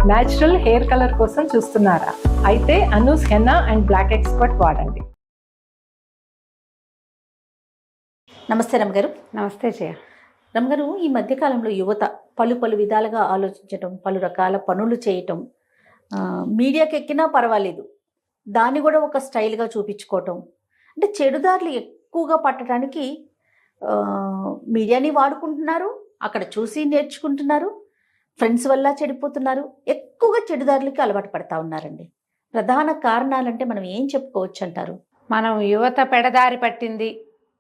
Natural hair colour కోసం చూస్తున్నారా? అయితే Anoos henna and black expert వాడండి. నమస్తే రమగారు. నమస్తే జయ. రమగారు, ఈ మధ్యకాలంలో యువత పలు విధాలుగా ఆలోచించటం, పలు రకాల పనులు చేయటం, మీడియాకి ఎక్కినా పర్వాలేదు, దాన్ని కూడా ఒక స్టైల్గా చూపించుకోవటం, అంటే చెడుదారులు ఎక్కువగా పట్టడానికి మీడియాని వాడుకుంటున్నారు, అక్కడ చూసి నేర్చుకుంటున్నారు, ఫ్రెండ్స్ వల్ల చెడిపోతున్నారు, ఎక్కువగా చెడుదారులకి అలవాటు పడతా ఉన్నారండి. ప్రధాన కారణాలంటే మనం ఏం చెప్పుకోవచ్చు అంటారు? మనం యువత పెడదారి పట్టింది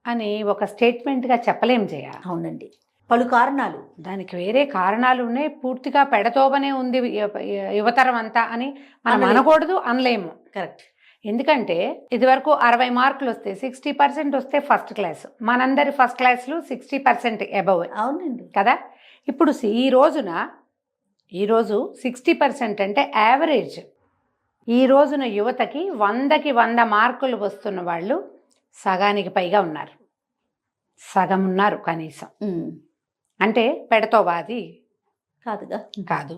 అని ఒక స్టేట్మెంట్గా చెప్పలేం జయ. అవునండి, పలు కారణాలు, దానికి వేరే కారణాలు ఉన్నాయి. పూర్తిగా పెడతోబనే ఉంది యువతరం అంతా అని మనం అనకూడదు, అనలేము. కరెక్ట్. ఎందుకంటే ఇదివరకు 60 మార్కులు వస్తే 60% వస్తే ఫస్ట్ క్లాస్, మనందరి ఫస్ట్ క్లాసులు 60% అబవ్. అవునండి కదా. ఇప్పుడు ఈరోజు 60% అంటే యావరేజ్. ఈ రోజున యువతకి 100కి 100 మార్కులు వస్తున్న వాళ్ళు సగానికి పైగా ఉన్నారు. సగం ఉన్నారు కనీసం. అంటే పెడతోబాది కాదుగా. కాదు.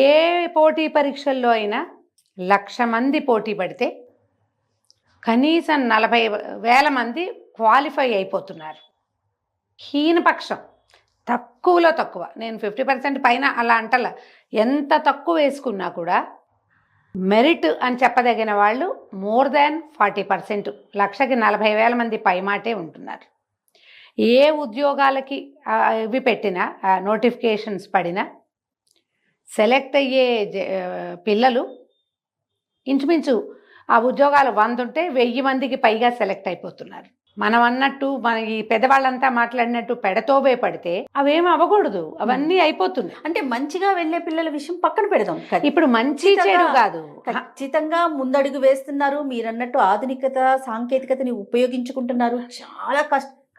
ఏ పోటీ పరీక్షల్లో అయినా 1,00,000 మంది పోటీ పడితే కనీసం 40,000 మంది క్వాలిఫై అయిపోతున్నారు. హీనపక్షం, తక్కువలో తక్కువ. నేను 50% పైన అలా అంటలా, ఎంత తక్కువ వేసుకున్నా కూడా మెరిట్ అని చెప్పదగిన వాళ్ళు మోర్ దాన్ 40%, 1,00,000కి 40,000 మంది పైమాటే ఉంటున్నారు. ఏ ఉద్యోగాలకి ఇవి పెట్టినా, నోటిఫికేషన్స్ పడినా సెలెక్ట్ అయ్యే పిల్లలు ఇంచుమించు ఆ ఉద్యోగాలు 100 ఉంటే 1000 మందికి పైగా సెలెక్ట్ అయిపోతున్నారు. మనం అన్నట్టు మన ఈ పెద్దవాళ్ళంతా మాట్లాడినట్టు పెడతోబే పడితే అవేమి అవ్వకూడదు, అవన్నీ అయిపోతున్నాయి. అంటే మంచిగా వెళ్ళే పిల్లల విషయం పక్కన పెడదాం. ఇప్పుడు మంచి చెడు కాదు, ఖచ్చితంగా ముందడుగు వేస్తున్నారు. మీరన్నట్టు ఆధునికత, సాంకేతికతని ఉపయోగించుకుంటున్నారు. చాలా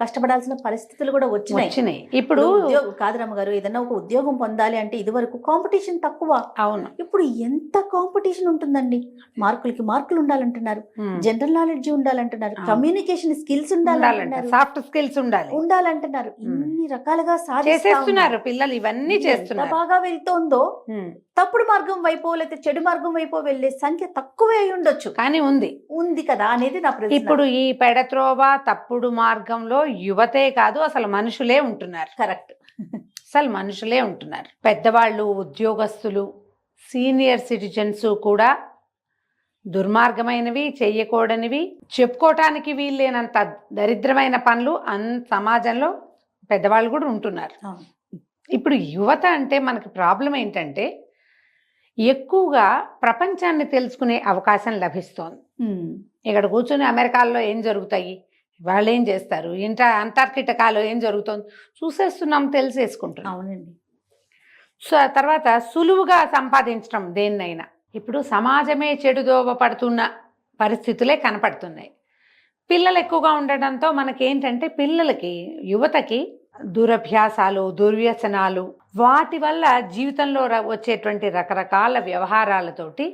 కష్టపడాల్సిన పరిస్థితులు కూడా వచ్చినాయి. ఇప్పుడు ఉద్యోగం కాదు రమ్మగారు, ఏదన్నా ఒక ఉద్యోగం పొందాలి అంటే ఇదివరకు కాంపిటీషన్ తక్కువ. అవును, ఇప్పుడు ఎంత కాంపిటీషన్ ఉంటుందండి. మార్కులకి మార్కులు ఉండాలంటున్నారు, జనరల్ నాలెడ్జ్ ఉండాలంటున్నారు, కమ్యూనికేషన్ స్కిల్స్ ఉండాలంటున్నారు, సాఫ్ట్ స్కిల్స్ ఉండాలంటున్నారు. ఇన్ని రకాలుగా చేస్తున్నారు పిల్లలు. ఇవన్నీ చేస్తున్నారు. బాగా వెళ్తోందో తప్పుడు మార్గం వైపో లేకపోతే చెడు మార్గం వైపో వెళ్లే సంఖ్య తక్కువే అయి ఉండొచ్చు, కానీ ఉంది కదా అనేది నా ప్రశ్న. ఇప్పుడు ఈ పెడత్రోవ తప్పుడు మార్గంలో యువతే కాదు, అసలు మనుషులే ఉంటున్నారు. కరెక్ట్, అసలు మనుషులే ఉంటున్నారు. పెద్దవాళ్ళు, ఉద్యోగస్తులు, సీనియర్ సిటిజన్స్ కూడా దుర్మార్గమైనవి, చెయ్యకూడనివి, చెప్పుకోవటానికి వీల్లేనంత దరిద్రమైన పనులు సమాజంలో పెద్దవాళ్ళు కూడా ఉంటున్నారు. ఇప్పుడు యువత అంటే మనకి ప్రాబ్లం ఏంటంటే ఎక్కువగా ప్రపంచాన్ని తెలుసుకునే అవకాశం లభిస్తోంది. ఇక్కడ కూర్చుని అమెరికాలో ఏం జరుగుతాయి, వాళ్ళు ఏం చేస్తారు, అంటార్కిటికాలో ఏం జరుగుతుంది చూసేస్తున్నాం, తెలిసేసుకుంటున్నాం. అవునండి. సో తర్వాత సులువుగా సంపాదించడం దేన్నైనా. ఇప్పుడు సమాజమే చెడుదోవ పడుతున్న పరిస్థితులే కనపడుతున్నాయి. పిల్లలు ఎక్కువగా ఉండడంతో మనకేంటంటే పిల్లలకి, యువతకి దురభ్యాసాలు, దుర్వ్యసనాలు, వాటి వల్ల జీవితంలో వచ్చేటువంటి రకరకాల వ్యవహారాలతోటి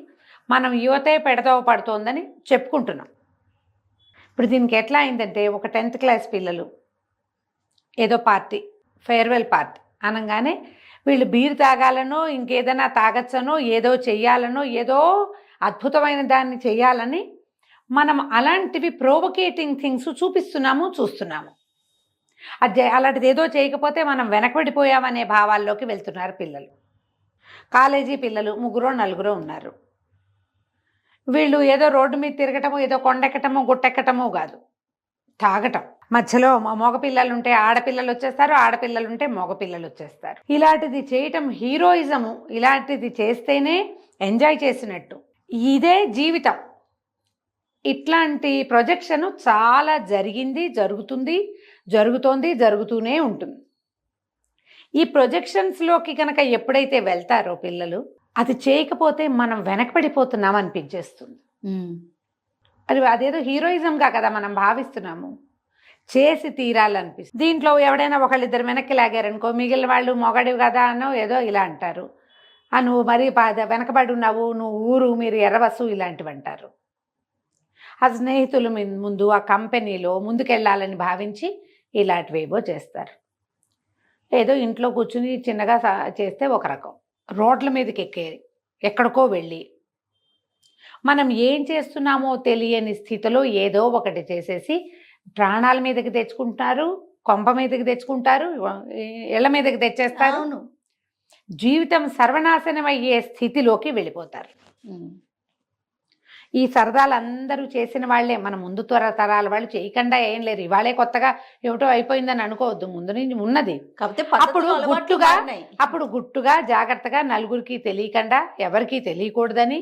మనం యువతే పెడదోవ పడుతోందని చెప్పుకుంటున్నాం. ఇప్పుడు దీనికి ఎట్లా అయిందంటే, ఒక 10th క్లాస్ పిల్లలు ఏదో పార్టీ, ఫేర్వెల్ పార్టీ అనగానే వీళ్ళు బీరు తాగాలనో ఇంకేదైనా తాగచ్చనో ఏదో చెయ్యాలనో ఏదో అద్భుతమైన దాన్ని చెయ్యాలని మనం అలాంటివి ప్రోవోకేటింగ్ థింగ్స్ చూస్తున్నాము. అలాంటిది ఏదో చేయకపోతే మనం వెనకబడిపోయామనే భావాల్లోకి వెళ్తున్నారు పిల్లలు. కాలేజీ పిల్లలు 3-4 ఉన్నారు. వీళ్ళు ఏదో రోడ్డు మీద తిరగటము, ఏదో కొండెక్కటము, గుట్టెక్కటము కాదు, తాగటం. మధ్యలో మగపిల్లలు ఉంటే ఆడపిల్లలు వచ్చేస్తారు, ఆడపిల్లలు ఉంటే మగపిల్లలు వచ్చేస్తారు. ఇలాంటిది చేయటం హీరోయిజము. ఇలాంటిది చేస్తేనే ఎంజాయ్ చేసినట్టు. ఇదే జీవితం. ఇట్లాంటి ప్రొజెక్షన్ చాలా జరుగుతూనే ఉంటుంది. ఈ ప్రొజెక్షన్స్లోకి కనుక ఎప్పుడైతే వెళ్తారో పిల్లలు, అది చేయకపోతే మనం వెనకబడిపోతున్నాం అనిపించేస్తుంది. అదేదో హీరోయిజంగా కదా మనం భావిస్తున్నాము, చేసి తీరాలనిపిస్తుంది. దీంట్లో ఎవడైనా ఒకళ్ళిద్దరు వెనక్కి లాగారనుకో, మిగిలిన వాళ్ళు మొగడివి కదా అనో ఏదో ఇలా అంటారు. నువ్వు మరీ వెనకబడి ఉన్నావు, నువ్వు ఊరు, మీరు ఎర్రవసు, ఇలాంటివి అంటారు. ఆ స్నేహితులు ముందు, ఆ కంపెనీలో ముందుకెళ్ళాలని భావించి ఇలాంటివేవో చేస్తారు. ఏదో ఇంట్లో కూర్చుని చిన్నగా చేస్తే ఒక రకం, రోడ్ల మీదకి ఎక్కేది, ఎక్కడికో వెళ్ళి మనం ఏం చేస్తున్నామో తెలియని స్థితిలో ఏదో ఒకటి చేసేసి ప్రాణాల మీదకి తెచ్చుకుంటారు, కొంప మీదకి తెచ్చుకుంటారు, ఇళ్ళ మీదకి తెచ్చేస్తారు. అవును. జీవితం సర్వనాశనం అయ్యే స్థితిలోకి వెళ్ళిపోతారు. ఈ సరదాలు అందరూ చేసిన వాళ్ళే, మన ముందు తరాల వాళ్ళు చేయకుండా ఏం లేరు. ఇవాళే కొత్తగా ఏమిటో అయిపోయిందని అనుకోవద్దు, ముందు నుంచి ఉన్నది. కాకపోతే అప్పుడు గుట్టుగా జాగ్రత్తగా నలుగురికి తెలియకుండా, ఎవరికీ తెలియకూడదని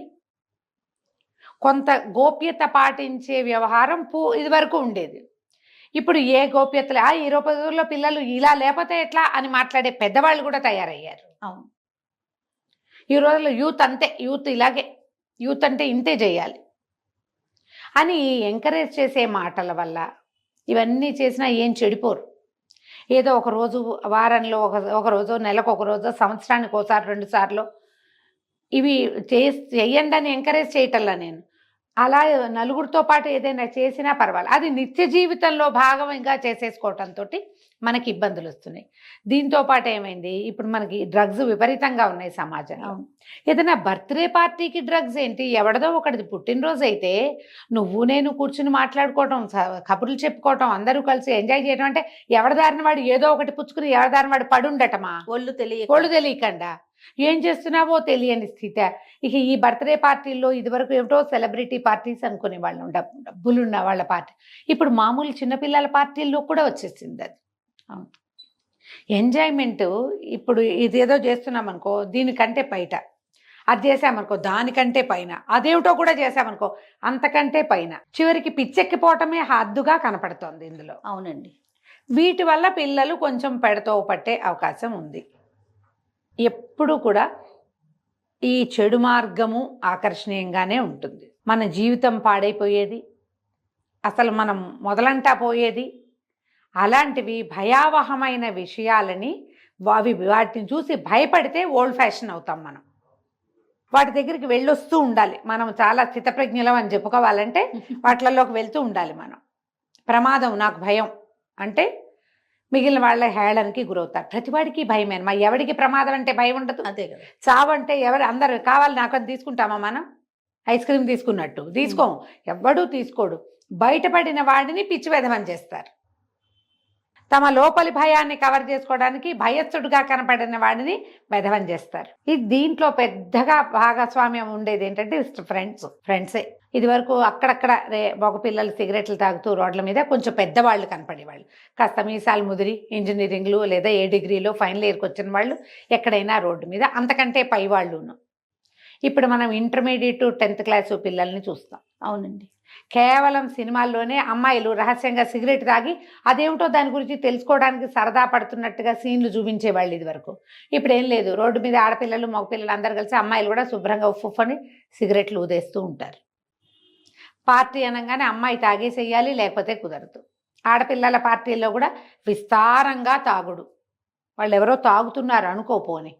కొంత గోప్యత పాటించే వ్యవహారం ఇది వరకు ఉండేది. ఇప్పుడు ఏ గోప్యతలే, ఈ రోజుల్లో పిల్లలు ఇలా లేకపోతే ఎట్లా అని మాట్లాడే పెద్దవాళ్ళు కూడా తయారయ్యారు. అవును. ఈ రోజుల్లో యూత్ అంతే, యూత్ ఇలాగే, యూత్ అంటే ఇంతే చేయాలి అని ఎంకరేజ్ చేసే మాటల వల్ల ఇవన్నీ చేసినా ఏం చెడిపోరు. ఏదో ఒక రోజు, వారంలో ఒక రోజు, నెలకు ఒక రోజు, సంవత్సరానికి ఒకసారి 2 సార్లు ఇవి చెయ్యండి అని ఎంకరేజ్ చేయటల్లా నేను. అలా నలుగురితో పాటు ఏదైనా చేసినా పర్వాలేదు, అది నిత్య జీవితంలో భాగంగా చేసేసుకోవటంతో మనకి ఇబ్బందులు వస్తున్నాయి. దీంతో పాటు ఏమైంది, ఇప్పుడు మనకి డ్రగ్స్ విపరీతంగా ఉన్నాయి సమాజంలో. ఏదైనా బర్త్డే పార్టీకి డ్రగ్స్ ఏంటి, ఎవడదో ఒకటిది పుట్టినరోజు అయితే నువ్వు నేను కూర్చుని మాట్లాడుకోవటం, కబుర్లు చెప్పుకోవటం, అందరూ కలిసి ఎంజాయ్ చేయడం అంటే ఎవరిదారిన వాడు ఏదో ఒకటి పుచ్చుకుని ఎవరిదారిన వాడు పడుండటమా, ఒళ్ళు తెలియకుండా ఏం చేస్తున్నావో తెలియని స్థితి. ఇక ఈ బర్త్డే పార్టీల్లో ఇదివరకు ఏమిటో సెలబ్రిటీ పార్టీస్ అనుకునే వాళ్ళు, డబ్బులున్న వాళ్ళ పార్టీ, ఇప్పుడు మామూలు చిన్నపిల్లల పార్టీల్లో కూడా వచ్చేసింది అది. ఎంజాయ్మెంట్ ఇప్పుడు ఇదేదో చేస్తున్నాం అనుకో, దీనికంటే బయట అది చేసామనుకో, దానికంటే పైన అదేమిటో కూడా చేసామనుకో, అంతకంటే పైన, చివరికి పిచ్చెక్కిపోవటమే హద్దుగా కనపడుతోంది ఇందులో. అవునండి. వీటి వల్ల పిల్లలు కొంచెం పెడతో పట్టే అవకాశం ఉంది. ఎప్పుడు కూడా ఈ చెడు మార్గము ఆకర్షణీయంగానే ఉంటుంది. మన జీవితం పాడైపోయేది, అసలు మనం మొదలంటా పోయేది, అలాంటివి భయావహమైన విషయాలని వాటిని చూసి భయపడితే ఓల్డ్ ఫ్యాషన్ అవుతాం మనం. వాటి దగ్గరికి వెళ్ళొస్తూ ఉండాలి మనం. చాలా స్థితప్రజ్ఞలం అని చెప్పుకోవాలంటే వాటిల్లోకి వెళ్తూ ఉండాలి మనం. ప్రమాదం, నాకు భయం అంటే మిగిలిన వాళ్ళ హేళనకి గురవుతారు. ప్రతివాడికి భయమేనమ్మా, ఎవడికి ప్రమాదం అంటే భయం ఉండదు. అదే కదా. చావు అంటే అందరు కావాలి నాకు అని తీసుకుంటామా మనం? ఐస్ క్రీమ్ తీసుకున్నట్టు తీసుకోము, ఎవ్వడూ తీసుకోడు. బయటపడిన వాడిని పిచ్చి వెధవని చేస్తారు. తమ లోపలి భయాన్ని కవర్ చేసుకోవడానికి భయస్థుడుగా కనపడిన వాడిని వెధవని చేస్తారు. దీంట్లో పెద్దగా భాగస్వామ్యం ఉండేది ఏంటంటే ఫ్రెండ్సే. ఇది వరకు అక్కడక్కడ మగ పిల్లలు సిగరెట్లు తాగుతూ రోడ్ల మీద కొంచెం పెద్దవాళ్ళు కనపడేవాళ్ళు, కాస్త మీసాలు ముదిరి ఇంజనీరింగ్లు లేదా ఏ డిగ్రీలో ఫైనల్ ఇయర్కి వచ్చిన వాళ్ళు ఎక్కడైనా రోడ్డు మీద, అంతకంటే పై వాళ్ళును. ఇప్పుడు మనం ఇంటర్మీడియట్ 10th క్లాసు పిల్లల్ని చూస్తాం. అవునండి. కేవలం సినిమాల్లోనే అమ్మాయిలు రహస్యంగా సిగరెట్ తాగి అదేమిటో దాని గురించి తెలుసుకోవడానికి సరదా పడుతున్నట్టుగా సీన్లు చూపించేవాళ్ళు ఇది వరకు. ఇప్పుడు ఏం లేదు, రోడ్డు మీద ఆడపిల్లలు మగపిల్లలు అందరు కలిసి, అమ్మాయిలు కూడా శుభ్రంగా ఉఫ్ అని సిగరెట్లు ఊదేస్తూ ఉంటారు. పార్టీ అనగానే అమ్మాయి తాగేసేయాలి, లేకపోతే కుదరదు. ఆడపిల్లల పార్టీల్లో కూడా విస్తారంగా తాగుడు, వాళ్ళు ఎవరో తాగుతున్నారు అనుకోపోని.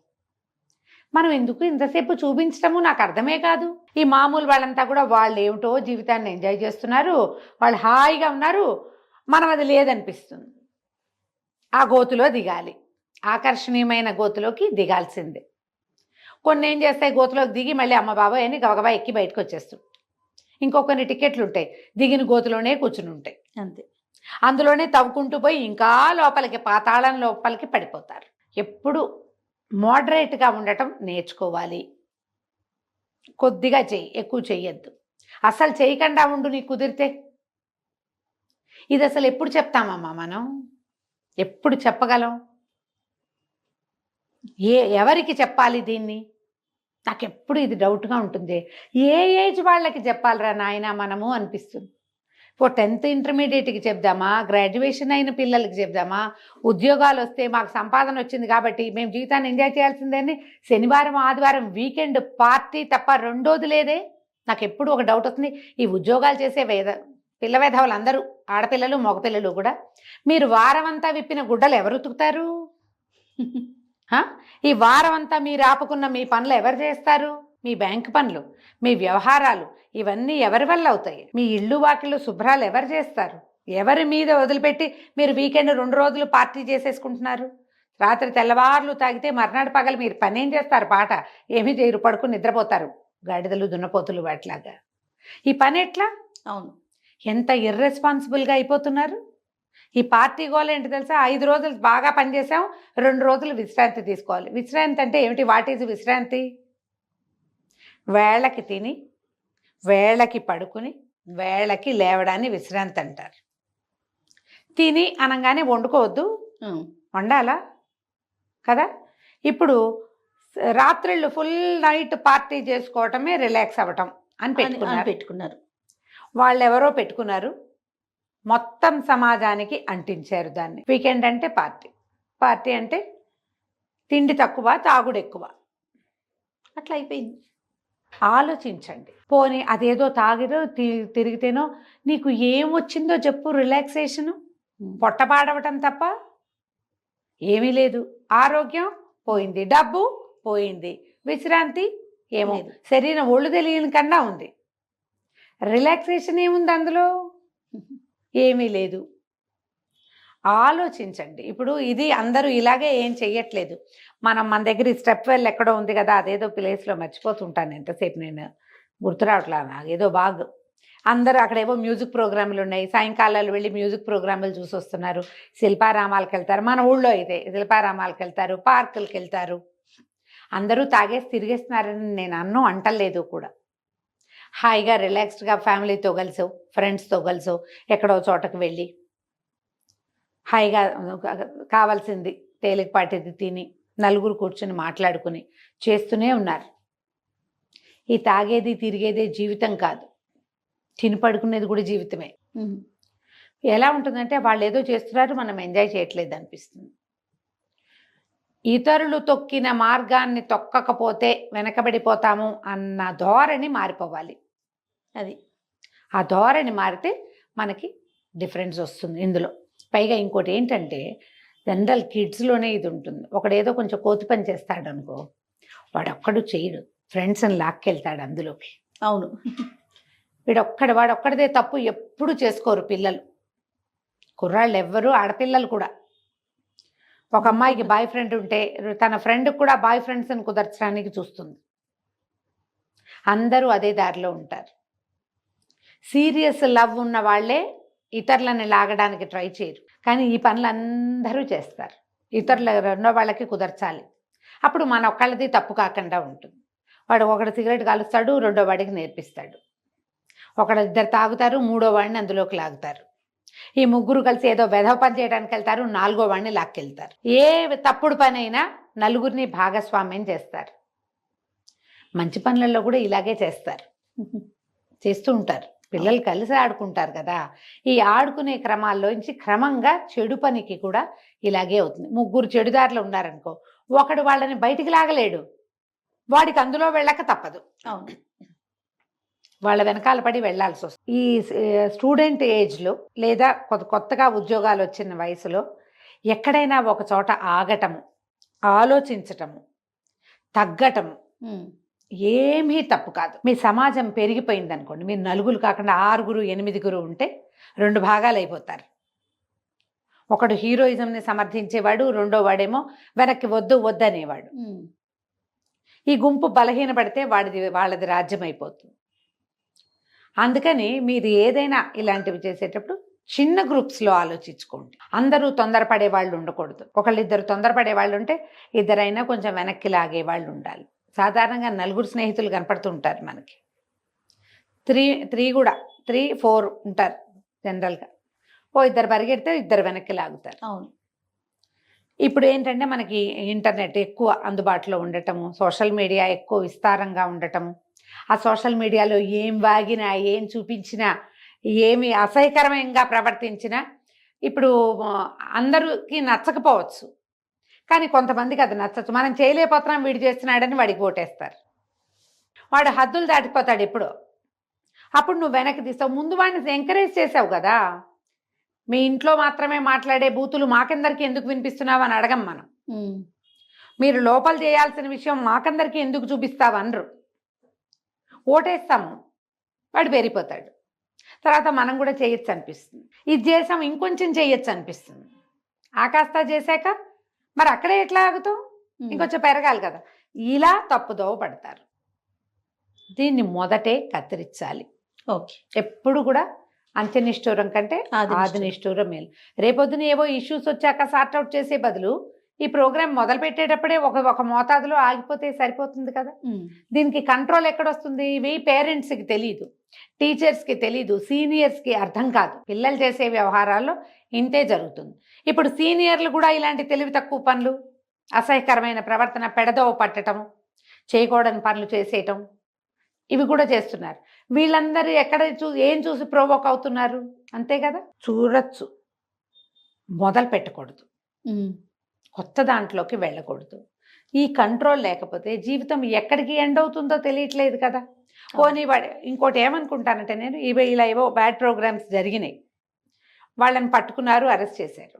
మనం ఎందుకు ఇంతసేపు చూపించడము నాకు అర్థమే కాదు. ఈ మామూలు వాళ్ళంతా కూడా వాళ్ళు ఏమిటో జీవితాన్ని ఎంజాయ్ చేస్తున్నారు, వాళ్ళు హాయిగా ఉన్నారు, మనం అది లేదనిపిస్తుంది. ఆ గోతులో దిగాలి, ఆకర్షణీయమైన గోతులోకి దిగాల్సిందే. కొన్ని ఏం చేస్తాయి, గోతులోకి దిగి మళ్ళీ అమ్మ బాబాయ్ అని గబగబా ఎక్కి బయటకు వచ్చేస్తుంది. ఇంకొన్ని టికెట్లు ఉంటాయి, దిగిన గోతులోనే కూర్చుని ఉంటాయి, అంతే. అందులోనే తవ్వుకుంటూ పోయి ఇంకా లోపలికి, పాతాళం లోపలికి పడిపోతారు. ఎప్పుడు మోడరేట్గా ఉండటం నేర్చుకోవాలి. కొద్దిగా చెయ్యి, ఎక్కువ చెయ్యొద్దు. అసలు చేయకుండా ఉండు నీకు కుదిరితే. ఇది అసలు ఎప్పుడు చెప్తామమ్మా మనం, ఎప్పుడు చెప్పగలం? ఎవరికి చెప్పాలి దీన్ని? నాకు ఎప్పుడు ఇది డౌట్గా ఉంటుంది. ఏ ఏజ్ వాళ్ళకి చెప్పాలిరా నాయన మనము అనిపిస్తుంది. 10th ఇంటర్మీడియట్కి చెప్దామా, గ్రాడ్యుయేషన్ అయిన పిల్లలకి చెప్దామా, ఉద్యోగాలు వస్తే మాకు సంపాదన వచ్చింది కాబట్టి మేము జీవితాన్ని ఎంజాయ్ చేయాల్సిందని శనివారం ఆదివారం వీకెండ్ పార్టీ తప్ప రెండోది లేదే. నాకు ఎప్పుడు ఒక డౌట్ వస్తుంది, ఈ ఉద్యోగాలు చేసే పిల్ల వేధవులు అందరూ, ఆడపిల్లలు మగపిల్లలు కూడా, మీరు వారం అంతా విప్పిన గుడ్డలు ఎవరు ఉతుకుతారు? ఈ వారం అంతా మీరు ఆపుకున్న మీ పనులు ఎవరు చేస్తారు? మీ బ్యాంకు పనులు, మీ వ్యవహారాలు, ఇవన్నీ ఎవరి వల్ల అవుతాయి? మీ ఇళ్ళు వాకిళ్ళు శుభ్రాలు ఎవరు చేస్తారు? ఎవరి మీద వదిలిపెట్టి మీరు వీకెండ్ 2 రోజులు పార్టీ చేసేసుకుంటున్నారు? రాత్రి తెల్లవార్లు తాగితే మర్నాడు పగలు మీరు పని ఏం చేస్తారు? పాట ఏమీ చేయరు, పడుకుని నిద్రపోతారు, గాడిదలు దున్నపోతులు వాటిలాగా. ఈ పని ఎట్లా? అవును. ఎంత ఇర్రెస్పాన్సిబుల్గా అయిపోతున్నారు. ఈ పార్టీ గోల్ ఏంటి తెలుసా? 5 రోజులు బాగా పనిచేసాం, 2 రోజులు విశ్రాంతి తీసుకోవాలి. విశ్రాంతి అంటే ఏమిటి? వాట్ ఈజ్ విశ్రాంతి? వేళకి తిని వేళకి పడుకుని వేళకి లేవడాన్ని విశ్రాంతి అంటారు. తిని అనగానే వండుకోవద్దు, వండాలా కదా. ఇప్పుడు రాత్రిళ్ళు ఫుల్ నైట్ పార్టీ చేసుకోవటమే రిలాక్స్ అవ్వటం అని పెట్టుకున్నారు. వాళ్ళు ఎవరో పెట్టుకున్నారు, మొత్తం సమాజానికి అంటించారు దాన్ని. వీకెండ్ అంటే పార్టీ, పార్టీ అంటే తిండి తక్కువ తాగుడు ఎక్కువ, అట్లా అయిపోయింది. ఆలోచించండి. పోనీ అదేదో తాగిరో తిరిగితేనో నీకు ఏం వచ్చిందో చెప్పు. రిలాక్సేషను పొట్టపాడవటం తప్ప ఏమీ లేదు. ఆరోగ్యం పోయింది, డబ్బు పోయింది, విశ్రాంతి ఏమో శరీరం ఒళ్ళు తెలియని కన్నా ఉంది. రిలాక్సేషన్ ఏముంది అందులో? ఏమీ లేదు. ఆలోచించండి. ఇప్పుడు ఇది అందరూ ఇలాగే ఏం చెయ్యట్లేదు. మన దగ్గర స్టెప్ వెల్ ఎక్కడో ఉంది కదా, అదేదో ప్లేస్లో మర్చిపోతుంటాను ఎంతసేపు, నేను గుర్తు రావట్లా నాకు. ఏదో బాగా అందరూ అక్కడేవో మ్యూజిక్ ప్రోగ్రాములు ఉన్నాయి, సాయంకాలాలు వెళ్ళి మ్యూజిక్ ప్రోగ్రాములు చూసి వస్తున్నారు. శిల్పారామాలకు వెళ్తారు, మన ఊళ్ళో అయితే శిల్పారామాలకు వెళ్తారు, పార్కులకు వెళ్తారు. అందరూ తాగేసి తిరిగేస్తున్నారని నేను అంటలేదు కూడా. హాయిగా రిలాక్స్డ్గా ఫ్యామిలీతో కలిసో ఫ్రెండ్స్తో కలిసో ఎక్కడో చోటకు వెళ్ళి హాయిగా కావాల్సింది తేలికపాటిది తిని నలుగురు కూర్చొని మాట్లాడుకుని చేస్తూనే ఉన్నారు. ఈ తాగేది తిరిగేదే జీవితం కాదు, తిని పడుకునేది కూడా జీవితమే. ఎలా ఉంటుందంటే వాళ్ళు ఏదో చేస్తున్నారు, మనం ఎంజాయ్ చేయట్లేదు అనిపిస్తుంది. ఇతరులు తొక్కిన మార్గాన్ని తొక్కకపోతే వెనకబడిపోతాము అన్న ధోరణి మారిపోవాలి. అది ఆ ధోరణి మారితే మనకి డిఫరెన్స్ వస్తుంది ఇందులో. పైగా ఇంకోటి ఏంటంటే జనరల్ కిడ్స్లోనే ఇది ఉంటుంది. ఒకడేదో కొంచెం కోతి పని చేస్తాడు అనుకో, వాడొక్కడు చేయడు, ఫ్రెండ్స్ని లాక్కెళ్తాడు అందులోకి. అవును, వాడొక్కడిదే తప్పు ఎప్పుడు చేసుకోరు పిల్లలు, కుర్రాళ్ళు ఎవ్వరూ, ఆడపిల్లలు కూడా. ఒక అమ్మాయికి బాయ్ ఫ్రెండ్ ఉంటే తన ఫ్రెండ్కి కూడా బాయ్ ఫ్రెండ్స్ని కుదర్చడానికి చూస్తుంది. అందరూ అదే దారిలో ఉంటారు. సీరియస్ లవ్ ఉన్న వాళ్ళే ఇతరులని లాగడానికి ట్రై చేయరు, కానీ ఈ పనులు అందరూ చేస్తారు. ఇతరుల రెండో వాళ్ళకి కుదర్చాలి, అప్పుడు మన ఒక్కళ్ళది తప్పు కాకుండా ఉంటుంది. ఒకడు సిగరెట్ కాలుస్తాడు, రెండో వాడికి నేర్పిస్తాడు. ఇద్దరు తాగుతారు, మూడో వాడిని అందులోకి లాగుతారు. ఈ ముగ్గురు కలిసి ఏదో వెధవ పని చేయడానికి వెళ్తారు, నాలుగో వాడిని లాక్కెళ్తారు. ఏ తప్పుడు పని అయినా నలుగురిని భాగస్వామ్యం చేస్తారు. మంచి పనులలో కూడా ఇలాగే చేస్తూ ఉంటారు. పిల్లలు కలిసి ఆడుకుంటారు కదా, ఈ ఆడుకునే క్రమాల్లోంచి క్రమంగా చెడు పనికి కూడా ఇలాగే అవుతుంది. ముగ్గురు చెడుదారులు ఉన్నారనుకో, ఒకడు వాళ్ళని బయటికి లాగలేడు, వాడికి అందులో వెళ్ళక తప్పదు. అవును, వాళ్ళ వెనకాల పడి వెళ్లాల్సి వస్తుంది. ఈ స్టూడెంట్ ఏజ్లో లేదా కొత్తగా ఉద్యోగాలు వచ్చిన వయసులో ఎక్కడైనా ఒక చోట ఆగటము, ఆలోచించటము, తగ్గటము ఏమీ తప్పు కాదు. మీ సమాజం పెరిగిపోయింది అనుకోండి, మీరు నలుగురు కాకుండా 6, 8 ఉంటే 2 భాగాలు అయిపోతారు. ఒకడు హీరోయిజంని సమర్థించేవాడు, రెండో వాడేమో వెనక్కి వద్దు అనేవాడు. ఈ గుంపు బలహీనపడితే వాళ్ళది రాజ్యం అయిపోతుంది. అందుకని మీరు ఏదైనా ఇలాంటివి చేసేటప్పుడు చిన్న గ్రూప్స్లో ఆలోచించుకోండి. అందరూ తొందరపడే వాళ్ళు ఉండకూడదు. ఒకళ్ళిద్దరు తొందరపడే వాళ్ళు ఉంటే ఇద్దరైనా కొంచెం వెనక్కి లాగే వాళ్ళు ఉండాలి. సాధారణంగా 4 స్నేహితులు కనపడుతూ ఉంటారు మనకి. 3, 4 ఉంటారు జనరల్గా. ఇద్దరు పరిగెడితే ఇద్దరు వెనక్కి లాగుతారు. అవును. ఇప్పుడు ఏంటంటే మనకి ఇంటర్నెట్ ఎక్కువ అందుబాటులో ఉండటము, సోషల్ మీడియా ఎక్కువ విస్తారంగా ఉండటము, ఆ సోషల్ మీడియాలో ఏం వాగినా, ఏం చూపించినా, ఏమి అసహ్యకరంగా ప్రవర్తించినా ఇప్పుడు అందరికీ నచ్చకపోవచ్చు, కానీ కొంతమందికి అది నచ్చచ్చు. మనం చేయలేకపోతున్నాం, వీడు చేస్తున్నాడని వాడికి ఓటేస్తారు. వాడు హద్దులు దాటిపోతాడు ఎప్పుడో. అప్పుడు నువ్వు వెనక్కి తీస్తావు. ముందు వాడిని ఎంకరేజ్ చేసావు కదా. మీ ఇంట్లో మాత్రమే మాట్లాడే బూతులు మాకందరికీ ఎందుకు వినిపిస్తున్నావు అని అడగం మనం. మీరు లోపల చేయాల్సిన విషయం మాకందరికీ ఎందుకు చూపిస్తావు అనరు. ఓటేస్తాము, వాడు పెరిగిపోతాడు. తర్వాత మనం కూడా చేయొచ్చు అనిపిస్తుంది. ఇది చేసాం, ఇంకొంచెం చేయొచ్చు అనిపిస్తుంది. ఆ కాస్త చేశాక మరి అక్కడే ఎట్లా ఆగుతాం? ఇంకొంచెం పెరగాలి కదా. ఇలా తప్పుదోవ పడతారు. దీన్ని మొదటే కత్తిరించాలి. ఓకే. ఎప్పుడు కూడా అంత్యనిష్ఠూరం కంటే ఆది నిష్ఠూరం మేలు. రేపొద్దున ఏవో ఇష్యూస్ వచ్చాక సార్ట్అవుట్ చేసే బదులు ఈ ప్రోగ్రామ్ మొదలు పెట్టేటప్పుడే ఒక మోతాదులో ఆగిపోతే సరిపోతుంది కదా. దీనికి కంట్రోల్ ఎక్కడొస్తుంది? ఇవి పేరెంట్స్కి తెలీదు, టీచర్స్కి తెలీదు, సీనియర్స్కి అర్థం కాదు. పిల్లలు చేసే వ్యవహారాల్లో ఇంతే జరుగుతుంది. ఇప్పుడు సీనియర్లు కూడా ఇలాంటి తెలివి తక్కువ పనులు, అసహ్యకరమైన ప్రవర్తన, పెడదోవ పట్టడం, చేయకూడని పనులు చేసేయటం, ఇవి కూడా చేస్తున్నారు. వీళ్ళందరూ ఎక్కడ ఏం చూసి ప్రొవోక్ అవుతున్నారు? అంతే కదా. చూడొచ్చు, మొదలు పెట్టకూడదు, కొత్త దాంట్లోకి వెళ్ళకూడదు. ఈ కంట్రోల్ లేకపోతే జీవితం ఎక్కడికి ఎండ్ అవుతుందో తెలియట్లేదు కదా. పోనీ ఇంకోటి ఏమనుకుంటానంటే, నేను ఇలా ఏవో బ్యాడ్ ప్రోగ్రామ్స్ జరిగినాయి, వాళ్ళని పట్టుకున్నారు, అరెస్ట్ చేశారు,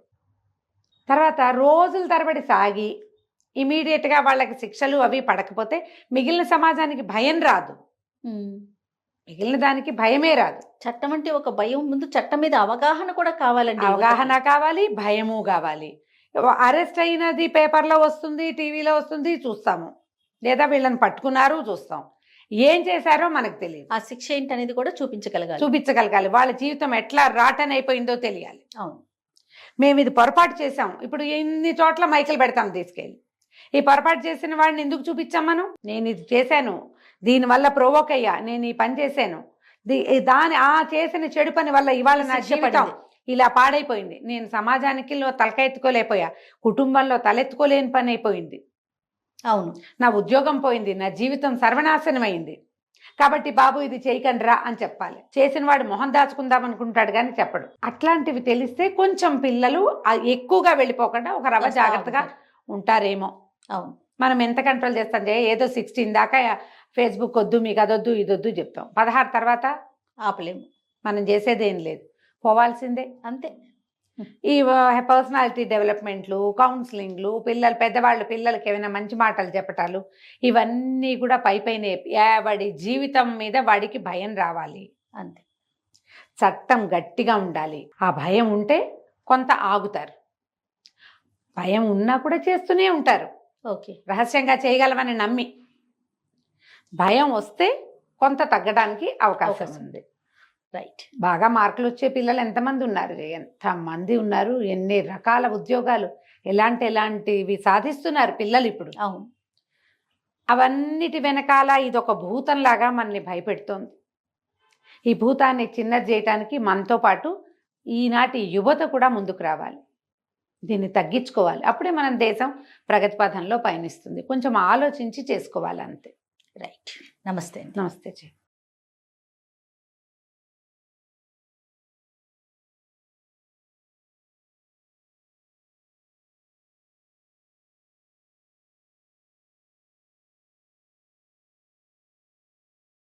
తర్వాత రోజుల తరబడి సాగి ఇమీడియట్గా వాళ్ళకి శిక్షలు అవి పడకపోతే మిగిలిన సమాజానికి భయం రాదు, మిగిలిన దానికి భయమే రాదు. చట్టం అంటే ఒక భయం, ముందు చట్టం మీద అవగాహన కూడా కావాలండి. అవగాహన కావాలి, భయము కావాలి. అరెస్ట్ అయినది పేపర్లో వస్తుంది, టీవీలో వస్తుంది, చూస్తాము, లేదా వీళ్ళని పట్టుకున్నారు చూస్తాం, ఏం చేశారో మనకు తెలియదు. ఆ శిక్ష ఏంటనేది కూడా చూపించగలగాలి. వాళ్ళ జీవితం ఎట్లా రాటన్ అయిపోయిందో తెలియాలి. అవును, మేము ఇది పొరపాటు చేసాం, ఇప్పుడు ఇన్ని చోట్ల మైకులు పెడతాం తీసుకెళ్ళి, ఈ పొరపాటు చేసిన వాడిని ఎందుకు చూపించాం మనం? నేను ఇది చేశాను, దీనివల్ల ప్రొవోక్ అయ్యా, నేను ఈ పని చేశాను, చేసిన చెడు పని వల్ల ఇవాళ నా జీవితం ఇలా పాడైపోయింది, నేను సమాజానికి తలకెత్తుకోలేకపోయా, కుటుంబంలో తలెత్తుకోలేని పని అయిపోయింది, అవును, నా ఉద్యోగం పోయింది, నా జీవితం సర్వనాశనం అయింది, కాబట్టి బాబు ఇది చేయకండిరా అని చెప్పాలి. చేసిన వాడు మొహం దాచుకుందాం అనుకుంటాడు కానీ చెప్పడు. అట్లాంటివి తెలిస్తే కొంచెం పిల్లలు ఎక్కువగా వెళ్ళిపోకుండా ఒక రవ్వ జాగ్రత్తగా ఉంటారేమో. అవును, మనం ఎంత కంట్రోల్ చేస్తాం? ఏదో 16 దాకా ఫేస్బుక్ వద్దు, మీకు అదొద్దు ఇదొద్దు చెప్తాం, 16 తర్వాత ఆపలేము, మనం చేసేదేం లేదు, పోవాల్సిందే అంతే. ఈ పర్సనాలిటీ డెవలప్మెంట్లు, కౌన్సిలింగ్లు, పెద్దవాళ్ళు పిల్లలకి ఏమైనా మంచి మాటలు చెప్పటాలు, ఇవన్నీ కూడా పైన వాడి జీవితం మీద వాడికి భయం రావాలి, అంతే. చట్టం గట్టిగా ఉండాలి. ఆ భయం ఉంటే కొంత ఆగుతారు, భయం ఉన్నా కూడా చేస్తూనే ఉంటారు. ఓకే, రహస్యంగా చేయగలమని నమ్మి. భయం వస్తే కొంత తగ్గడానికి అవకాశం ఉంది. రైట్. బాగా మార్కులు వచ్చే పిల్లలు ఎంతమంది ఉన్నారు, ఎంతమంది ఉన్నారు, ఎన్ని రకాల ఉద్యోగాలు ఎలాంటివి సాధిస్తున్నారు పిల్లలు ఇప్పుడు. అవును, అవన్నిటి వెనకాల ఇదొక భూతంలాగా మనల్ని భయపెడుతోంది. ఈ భూతాన్ని చిన్నది చేయటానికి మనతో పాటు ఈనాటి యువత కూడా ముందుకు రావాలి, దీన్ని తగ్గించుకోవాలి. అప్పుడే మన దేశం ప్రగతి పథంలో పయనిస్తుంది. కొంచెం ఆలోచించి చేసుకోవాలి, అంతే. రైట్. నమస్తే. నమస్తే.